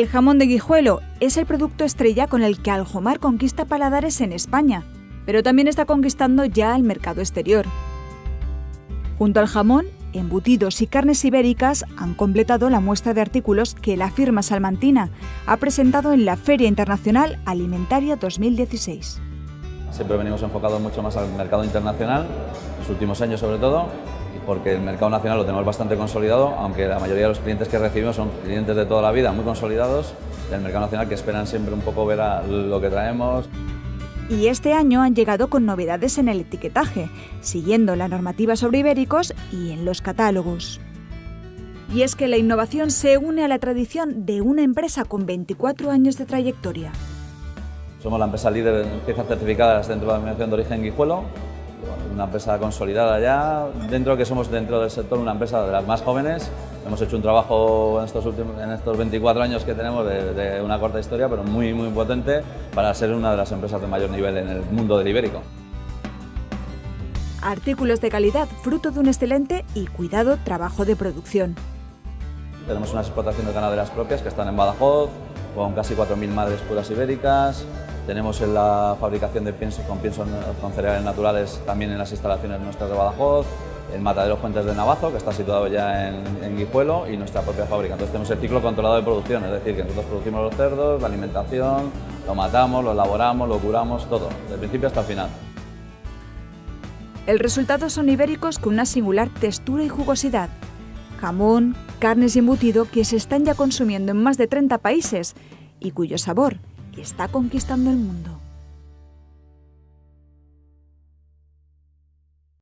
El jamón de Guijuelo es el producto estrella con el que Aljomar conquista paladares en España, pero también está conquistando ya el mercado exterior. Junto al jamón, embutidos y carnes ibéricas han completado la muestra de artículos que la firma salmantina ha presentado en la Feria Internacional Alimentaria 2016. Siempre venimos enfocados mucho más al mercado internacional, en los últimos años sobre todo, porque el mercado nacional lo tenemos bastante consolidado, aunque la mayoría de los clientes que recibimos son clientes de toda la vida, muy consolidados, del mercado nacional, que esperan siempre un poco ver a lo que traemos. Y este año han llegado con novedades en el etiquetaje, siguiendo la normativa sobre ibéricos y en los catálogos. Y es que la innovación se une a la tradición de una empresa con 24 años de trayectoria. Somos la empresa líder en piezas certificadas dentro de la denominación de origen Guijuelo, una empresa consolidada ya, dentro del sector una empresa de las más jóvenes. Hemos hecho un trabajo en estos 24 años que tenemos de una corta historia, pero muy potente para ser una de las empresas de mayor nivel en el mundo del ibérico. Artículos de calidad, fruto de un excelente y cuidado trabajo de producción. Tenemos unas explotaciones ganaderas propias que están en Badajoz, con casi 4.000 madres puras ibéricas. Tenemos en la fabricación de pienso con cereales naturales también en las instalaciones nuestras de Badajoz, el matadero Fuentes de Navazo, que está situado ya en Guijuelo, y nuestra propia fábrica. Entonces tenemos el ciclo controlado de producción, es decir, que nosotros producimos los cerdos, la alimentación, lo matamos, lo elaboramos, lo curamos, todo, desde el principio hasta el final. El resultado son ibéricos con una singular textura y jugosidad. Jamón, carnes y embutido que se están ya consumiendo en más de 30 países y cuyo sabor está conquistando el mundo.